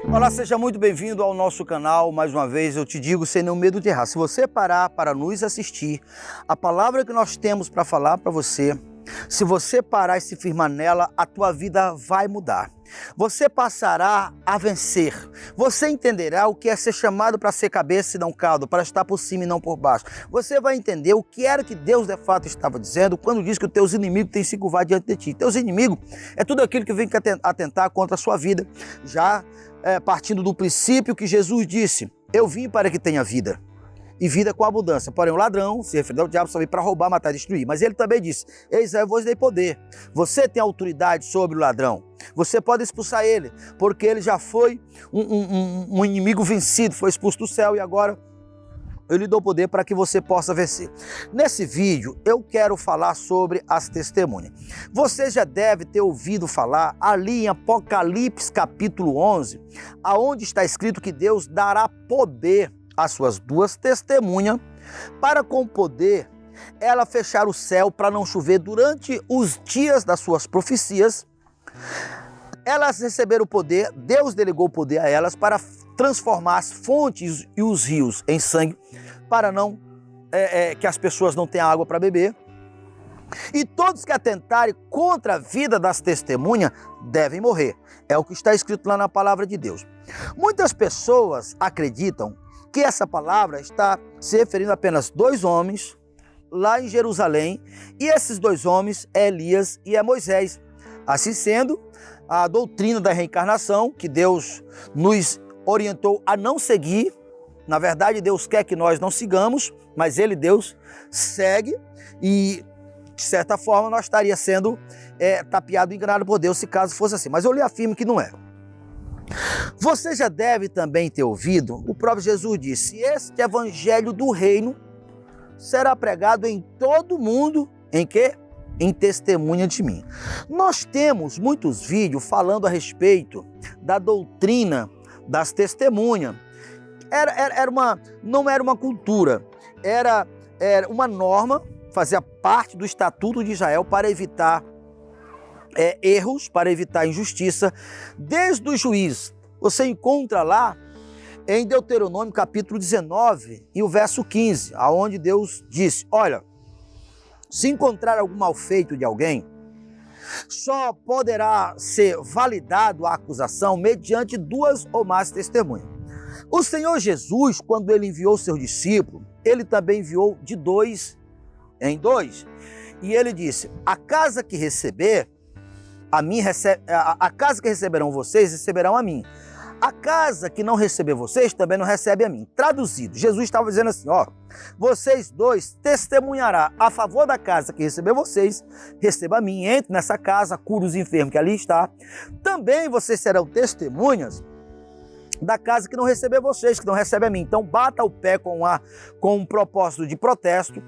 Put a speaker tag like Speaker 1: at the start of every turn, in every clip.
Speaker 1: Olá, seja muito bem-vindo ao nosso canal. Mais uma vez eu te digo sem nenhum medo de errar. Se você parar para nos assistir, a palavra que nós temos para falar para você, se você parar e se firmar nela, a tua vida vai mudar. Você passará a vencer. Você entenderá o que é ser chamado para ser cabeça e não cauda, para estar por cima e não por baixo. Você vai entender o que era que Deus de fato estava dizendo quando diz que os teus inimigos têm se curvado diante de ti. Teus inimigos é tudo aquilo que vem atentar contra a sua vida, já partindo do princípio que Jesus disse: eu vim para que tenha vida, e vida com abundância. Porém, o ladrão, se referindo ao diabo, só veio para roubar, matar e destruir. Mas ele também disse: eis aí eu vos dei poder. Você tem autoridade sobre o ladrão. Você pode expulsar ele, porque ele já foi um inimigo vencido, foi expulso do céu e agora eu lhe dou poder para que você possa vencer. Nesse vídeo eu quero falar sobre as testemunhas. Você já deve ter ouvido falar ali em Apocalipse capítulo 11, aonde está escrito que Deus dará poder às suas duas testemunhas, para com poder ela fechar o céu para não chover durante os dias das suas profecias. Elas receberam o poder, Deus delegou o poder a elas para transformar as fontes e os rios em sangue, para não que as pessoas não tenham água para beber. E todos que atentarem contra a vida das testemunhas devem morrer. É o que está escrito lá na palavra de Deus. Muitas pessoas acreditam que essa palavra está se referindo a apenas dois homens lá em Jerusalém, e esses dois homens é Elias e é Moisés. Assim sendo, a doutrina da reencarnação, que Deus nos orientou a não seguir, na verdade Deus quer que nós não sigamos, mas Deus, segue, e de certa forma nós estaríamos sendo tapeado e enganado por Deus se caso fosse assim. Mas eu lhe afirmo que não é. Você já deve também ter ouvido, o próprio Jesus disse: este evangelho do reino será pregado em todo o mundo, em quê? Em testemunha de mim. Nós temos muitos vídeos falando a respeito da doutrina das testemunhas. Não era uma cultura, era uma norma, fazia parte do Estatuto de Israel para evitar erros, para evitar injustiça. Desde o juiz, você encontra lá em Deuteronômio capítulo 19 e o verso 15, aonde Deus disse: olha, se encontrar algum mal feito de alguém, só poderá ser validado a acusação mediante duas ou mais testemunhas. O Senhor Jesus, quando ele enviou seus discípulos, ele também enviou de dois em dois. E ele disse: a casa que receber, a casa que receberão vocês, receberão a mim. A casa que não receber vocês, também não recebe a mim. Traduzido, Jesus estava dizendo assim: ó, vocês dois testemunhará a favor da casa que receber vocês, receba a mim, entre nessa casa, cure os enfermos que ali está. Também vocês serão testemunhas da casa que não receber vocês, que não recebe a mim. Então bata o pé com um propósito de protesto.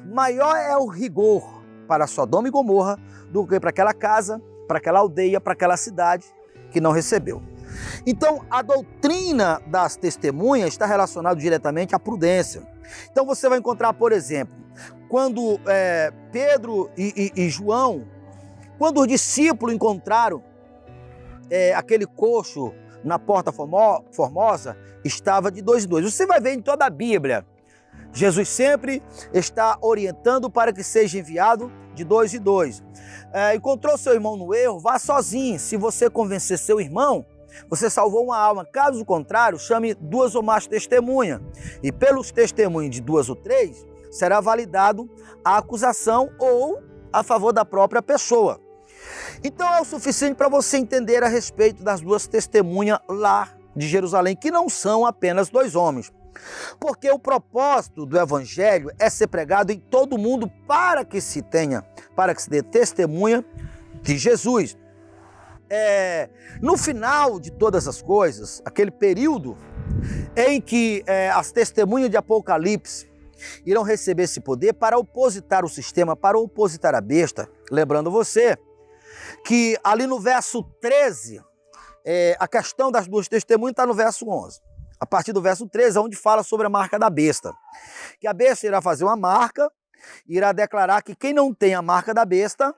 Speaker 1: Maior é o rigor para Sodoma e Gomorra do que para aquela casa, para aquela aldeia, para aquela cidade que não recebeu. Então, a doutrina das testemunhas está relacionada diretamente à prudência. Então, você vai encontrar, por exemplo, quando Pedro e João, quando os discípulos encontraram aquele coxo na Porta Formosa, estava de dois em dois. Você vai ver em toda a Bíblia, Jesus sempre está orientando para que seja enviado de dois em dois. Encontrou seu irmão no erro, vá sozinho. Se você convencer seu irmão, você salvou uma alma. Caso contrário, chame duas ou mais testemunhas. E pelos testemunhos de duas ou três, será validado a acusação ou a favor da própria pessoa. Então é o suficiente para você entender a respeito das duas testemunhas lá de Jerusalém, que não são apenas dois homens. Porque o propósito do evangelho é ser pregado em todo mundo para que se dê testemunha de Jesus. No final de todas as coisas, aquele período em que as testemunhas de Apocalipse irão receber esse poder para opositar o sistema, para opositar a besta. Lembrando você que ali no verso 13, a questão das duas testemunhas está no verso 11. A partir do verso 13, onde fala sobre a marca da besta. Que a besta irá fazer uma marca, irá declarar que quem não tem a marca da besta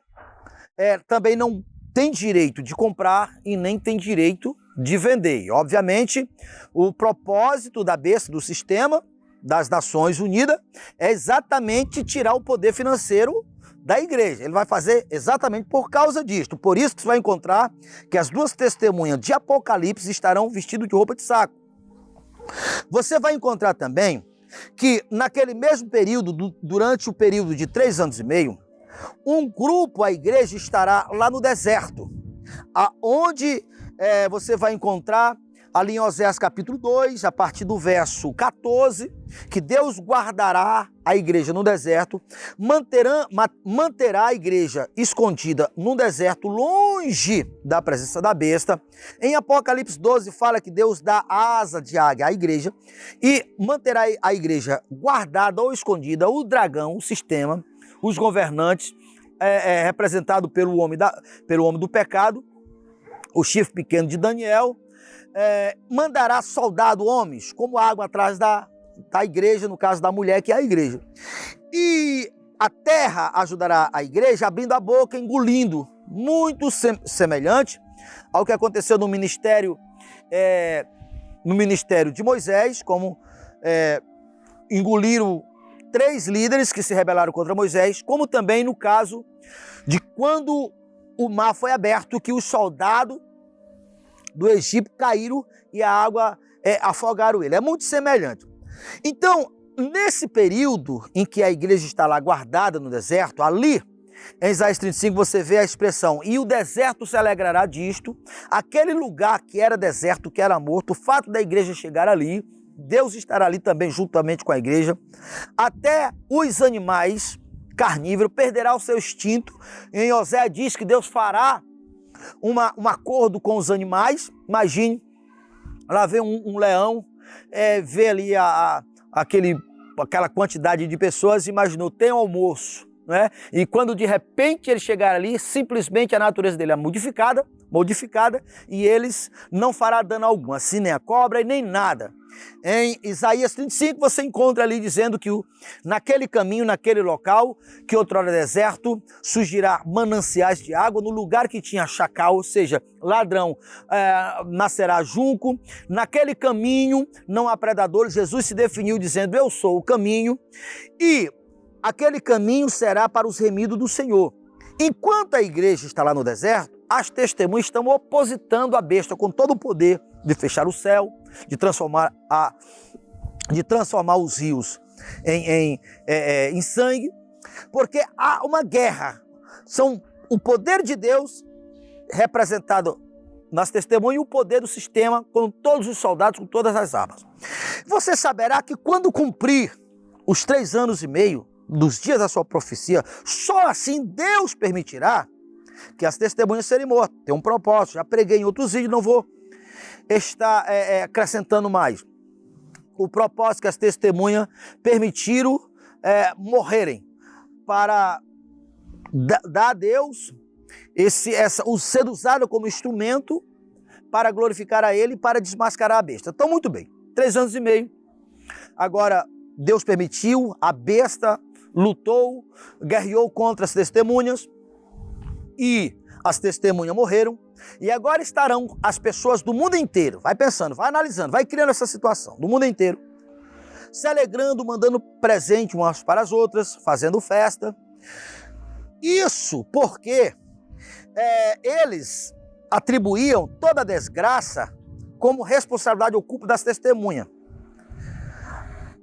Speaker 1: também não tem direito de comprar e nem tem direito de vender. Obviamente, o propósito da besta, do sistema das Nações Unidas, é exatamente tirar o poder financeiro da igreja. Ele vai fazer exatamente por causa disto. Por isso que você vai encontrar que as duas testemunhas de Apocalipse estarão vestidas de roupa de saco. Você vai encontrar também que naquele mesmo período, durante o período de 3 anos e meio, um grupo, a igreja, estará lá no deserto, aonde você vai encontrar ali em Oséias capítulo 2, a partir do verso 14, que Deus guardará a igreja no deserto, manterá a igreja escondida no deserto, longe da presença da besta. Em Apocalipse 12 fala que Deus dá asa de águia à igreja e manterá a igreja guardada ou escondida, o dragão, o sistema, os governantes, representado pelo homem do pecado, o chifre pequeno de Daniel, mandará soldado, homens, como água atrás da igreja, no caso da mulher, que é a igreja. E a terra ajudará a igreja, abrindo a boca, engolindo, muito semelhante ao que aconteceu no ministério de Moisés, como engoliram 3 líderes que se rebelaram contra Moisés, como também no caso de quando o mar foi aberto, que os soldados do Egito caíram e a água afogaram ele. É muito semelhante. Então, nesse período em que a igreja está lá guardada no deserto, ali, em Isaías 35, você vê a expressão, e o deserto se alegrará disto, aquele lugar que era deserto, que era morto, o fato da igreja chegar ali, Deus estará ali também juntamente com a igreja, até os animais carnívoros perderá o seu instinto. Em Oséias diz que Deus fará um acordo com os animais. Imagine, lá vê um leão, vê ali aquela quantidade de pessoas, imaginou, tem almoço, né? E quando de repente ele chegar ali, simplesmente a natureza dele é modificada, e eles não fará dano algum, assim nem a cobra e nem nada. Em Isaías 35 você encontra ali dizendo que naquele caminho, naquele local, que outrora deserto, surgirá mananciais de água, no lugar que tinha chacal, ou seja, ladrão, nascerá junco. Naquele caminho não há predadores. Jesus se definiu dizendo, eu sou o caminho, e aquele caminho será para os remidos do Senhor. Enquanto a igreja está lá no deserto, as testemunhas estão opositando a besta com todo o poder de fechar o céu, de transformar os rios em sangue, porque há uma guerra. São o poder de Deus representado nas testemunhas e o poder do sistema com todos os soldados, com todas as armas. Você saberá que quando cumprir os 3 anos e meio dos dias da sua profecia, só assim Deus permitirá que as testemunhas serem mortas. Tem um propósito, já preguei em outros vídeos, não vou estar acrescentando mais. O propósito que as testemunhas permitiram morrerem para dar a Deus o ser usado como instrumento para glorificar a Ele e para desmascarar a besta. Então, muito bem, 3 anos e meio. Agora, Deus permitiu, a besta lutou, guerreou contra as testemunhas e as testemunhas morreram. E agora estarão as pessoas do mundo inteiro, vai pensando, vai analisando, vai criando essa situação, do mundo inteiro, se alegrando, mandando presente umas para as outras, fazendo festa. Isso porque eles atribuíam toda a desgraça como responsabilidade ou culpa das testemunhas.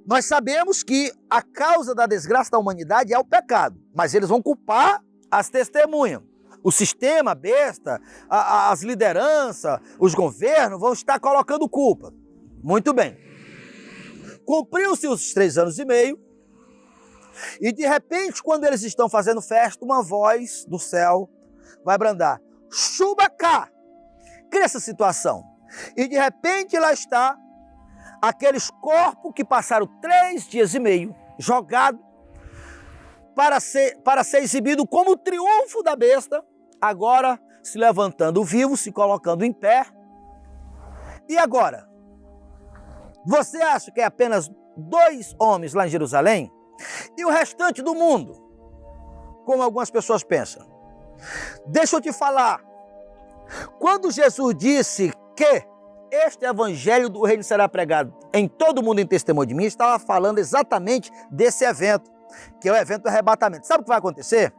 Speaker 1: Nós sabemos que a causa da desgraça da humanidade é o pecado, mas eles vão culpar as testemunhas. O sistema, a besta, as lideranças, os governos vão estar colocando culpa. Muito bem. Cumpriu-se os 3 anos e meio e de repente, quando eles estão fazendo festa, uma voz do céu vai brandar. Chuba cá! Cria essa situação. E de repente lá está aqueles corpos que passaram 3 dias e meio jogados para ser exibido como o triunfo da besta, agora se levantando vivo, se colocando em pé. E agora? Você acha que é apenas 2 homens lá em Jerusalém? E o restante do mundo? Como algumas pessoas pensam. Deixa eu te falar. Quando Jesus disse que este evangelho do reino será pregado em todo o mundo em testemunho de mim, estava falando exatamente desse evento, que é o evento do arrebatamento. Sabe o que vai acontecer?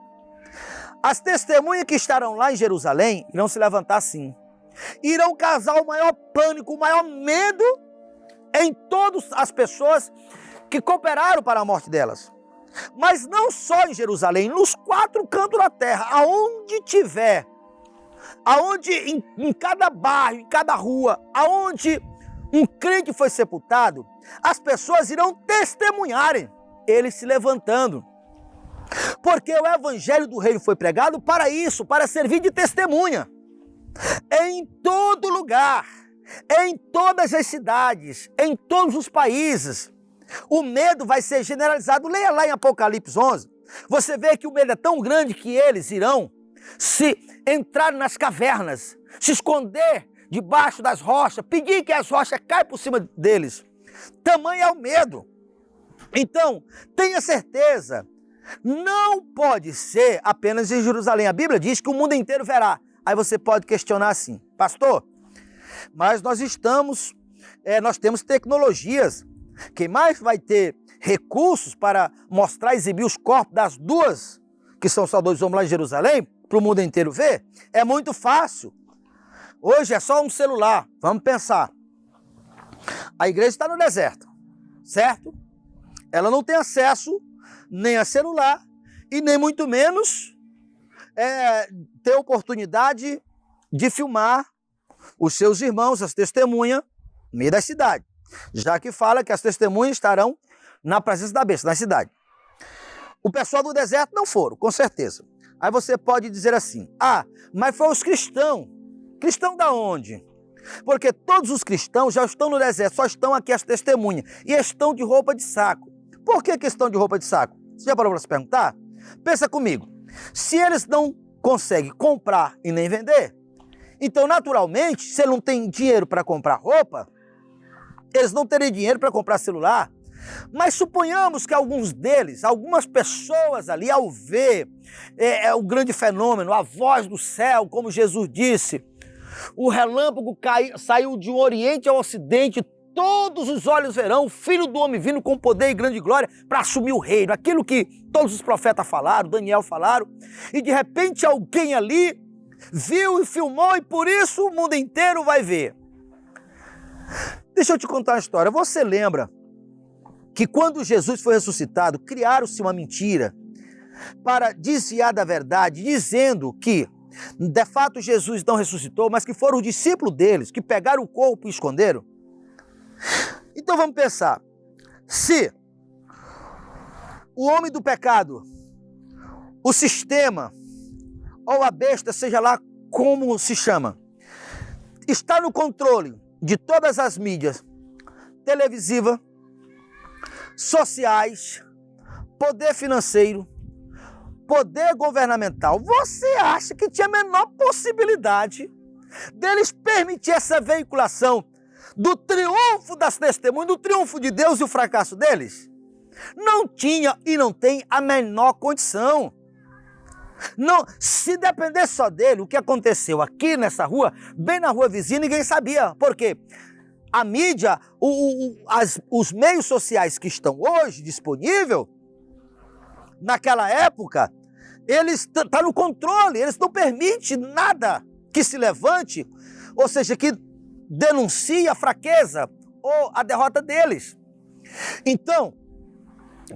Speaker 1: As testemunhas que estarão lá em Jerusalém irão se levantar assim. Irão causar o maior pânico, o maior medo em todas as pessoas que cooperaram para a morte delas. Mas não só em Jerusalém, nos 4 cantos da terra, aonde tiver, aonde em cada bairro, em cada rua, aonde um crente foi sepultado, as pessoas irão testemunharem ele se levantando. Porque o evangelho do reino foi pregado para isso, para servir de testemunha. Em todo lugar, em todas as cidades, em todos os países, o medo vai ser generalizado. Leia lá em Apocalipse 11, você vê que o medo é tão grande que eles irão se entrar nas cavernas, se esconder debaixo das rochas, pedir que as rochas caiam por cima deles. Tamanho é o medo. Então, tenha certeza, não pode ser apenas em Jerusalém. A Bíblia diz que o mundo inteiro verá. Aí você pode questionar assim, pastor, mas nós temos tecnologias. Quem mais vai ter recursos para mostrar e exibir os corpos das 2 que são só 2 homens lá em Jerusalém, para o mundo inteiro ver? É muito fácil. Hoje é só um celular. Vamos pensar. A igreja está no deserto, certo? Ela não tem acesso nem a celular e nem muito menos ter oportunidade de filmar os seus irmãos, as testemunhas, no meio da cidade. Já que fala que as testemunhas estarão na presença da besta, na cidade. O pessoal do deserto não foram, com certeza. Aí você pode dizer assim, mas foi os cristãos. Cristão da onde? Porque todos os cristãos já estão no deserto, só estão aqui as testemunhas. E estão de roupa de saco. Por que estão de roupa de saco? Você já parou para se perguntar? Pensa comigo. Se eles não conseguem comprar e nem vender, então naturalmente, se ele não tem dinheiro para comprar roupa, eles não teriam dinheiro para comprar celular. Mas suponhamos que alguns deles, algumas pessoas ali, ao ver o grande fenômeno, a voz do céu, como Jesus disse, o relâmpago saiu de um oriente ao ocidente, todos os olhos verão o Filho do Homem vindo com poder e grande glória para assumir o reino. Aquilo que todos os profetas falaram, Daniel falaram, e de repente alguém ali viu e filmou e por isso o mundo inteiro vai ver. Deixa eu te contar uma história. Você lembra que quando Jesus foi ressuscitado, criaram-se uma mentira para desviar da verdade, dizendo que de fato Jesus não ressuscitou, mas que foram os discípulos deles que pegaram o corpo e esconderam? Então vamos pensar, se o homem do pecado, o sistema, ou a besta, seja lá como se chama, está no controle de todas as mídias, televisiva, sociais, poder financeiro, poder governamental, você acha que tinha a menor possibilidade deles permitir essa veiculação do triunfo das testemunhas, do triunfo de Deus e o fracasso deles? Não tinha e não tem a menor condição. Não, se dependesse só dele, o que aconteceu aqui nessa rua, bem na rua vizinha, ninguém sabia. Por quê? A mídia, os meios sociais que estão hoje disponíveis, naquela época, eles estão no controle, eles não permitem nada que se levante, ou seja, que denuncie a fraqueza ou a derrota deles. Então,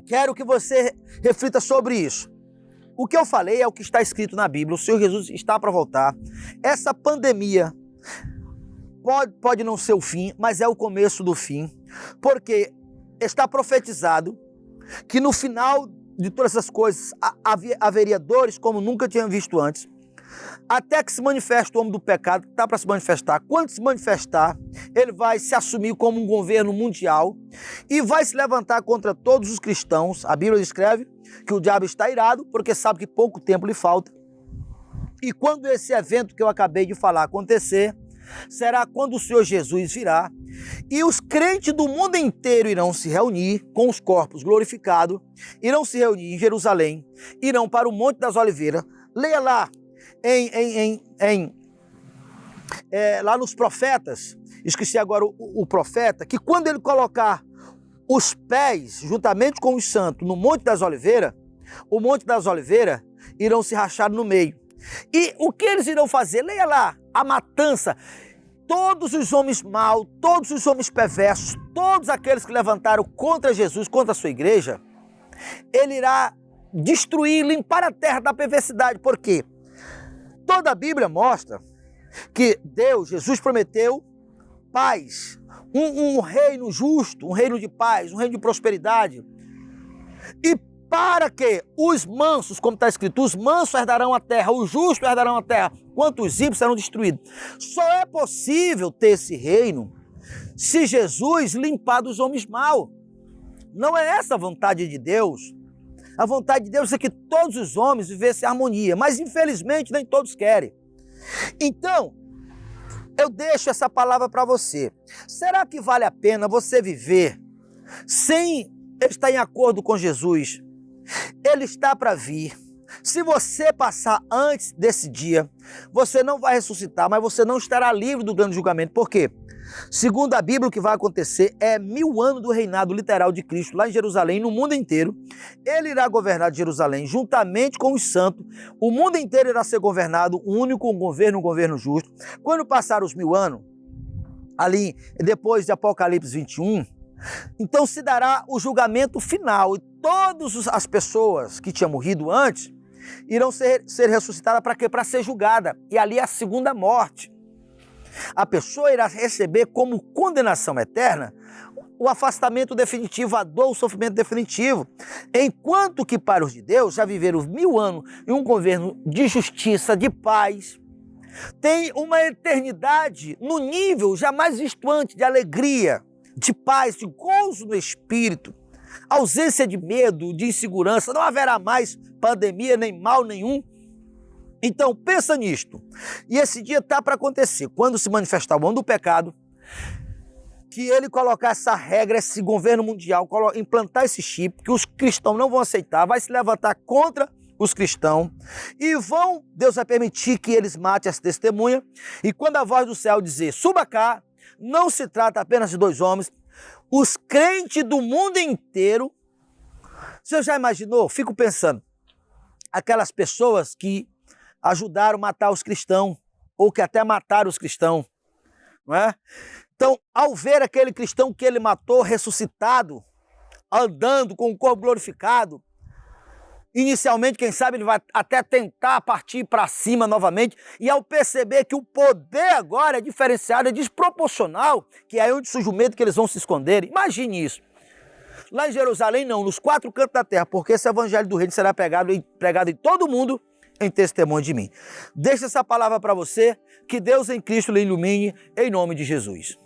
Speaker 1: quero que você reflita sobre isso. O que eu falei é o que está escrito na Bíblia. O Senhor Jesus está para voltar. Essa pandemia pode não ser o fim, mas é o começo do fim, porque está profetizado que no final de todas essas coisas haveria dores como nunca tinham visto antes, até que se manifeste o homem do pecado, que está para se manifestar. Quando se manifestar, ele vai se assumir como um governo mundial e vai se levantar contra todos os cristãos. A Bíblia escreve que o diabo está irado, porque sabe que pouco tempo lhe falta. E quando esse evento que eu acabei de falar acontecer, será quando o Senhor Jesus virá e os crentes do mundo inteiro irão se reunir com os corpos glorificados, irão se reunir em Jerusalém, irão para o Monte das Oliveiras. Leia lá em lá nos profetas, esqueci agora o profeta, que quando ele colocar os pés, juntamente com os santos, no Monte das Oliveiras, o Monte das Oliveiras irão se rachar no meio. E o que eles irão fazer? Leia lá, a matança. Todos os homens maus, todos os homens perversos, todos aqueles que levantaram contra Jesus, contra a sua igreja, ele irá destruir, limpar a terra da perversidade. Por quê? Toda a Bíblia mostra que Deus, Jesus prometeu paz, um reino justo, um reino de paz, um reino de prosperidade. E para que os mansos, como está escrito, os mansos herdarão a terra, os justos herdarão a terra, enquanto os ímpios serão destruídos. Só é possível ter esse reino se Jesus limpar dos homens maus. Não é essa a vontade de Deus. A vontade de Deus é que todos os homens vivessem em harmonia, mas infelizmente nem todos querem. Então, eu deixo essa palavra para você. Será que vale a pena você viver sem estar em acordo com Jesus? Ele está para vir. Se você passar antes desse dia, você não vai ressuscitar, mas você não estará livre do grande julgamento. Por quê? Segundo a Bíblia, o que vai acontecer é 1000 anos do reinado literal de Cristo lá em Jerusalém, no mundo inteiro. Ele irá governar de Jerusalém juntamente com os santos. O mundo inteiro irá ser governado, um único governo, um governo justo. Quando passar os 1000 anos, ali depois de Apocalipse 21, então se dará o julgamento final. E todas as pessoas que tinham morrido antes irão ser ressuscitadas para quê? Para ser julgada. E ali é a segunda morte. A pessoa irá receber como condenação eterna o afastamento definitivo, a dor, o sofrimento definitivo. Enquanto que para os de Deus já viveram os 1000 anos em um governo de justiça, de paz, tem uma eternidade no nível jamais visto antes de alegria, de paz, de gozo no espírito, ausência de medo, de insegurança, não haverá mais pandemia, nem mal nenhum. Então, pensa nisto. E esse dia está para acontecer. Quando se manifestar o ano do pecado, que ele colocar essa regra, esse governo mundial, implantar esse chip, que os cristãos não vão aceitar, vai se levantar contra os cristãos e Deus vai permitir que eles matem as testemunhas. E quando a voz do céu dizer, suba cá, não se trata apenas de 2 homens, os crentes do mundo inteiro. Você já imaginou? Fico pensando, aquelas pessoas que ajudaram a matar os cristãos, ou que até mataram os cristãos, não é? Então, ao ver aquele cristão que ele matou ressuscitado, andando com o corpo glorificado, inicialmente, quem sabe, ele vai até tentar partir para cima novamente, e ao perceber que o poder agora é diferenciado, é desproporcional, que é onde surge o medo que eles vão se esconder. Imagine isso. Lá em Jerusalém, não, nos 4 cantos da terra, porque esse evangelho do reino será pregado em todo mundo, em testemunho de mim. Deixa essa palavra para você, que Deus em Cristo lhe ilumine, em nome de Jesus.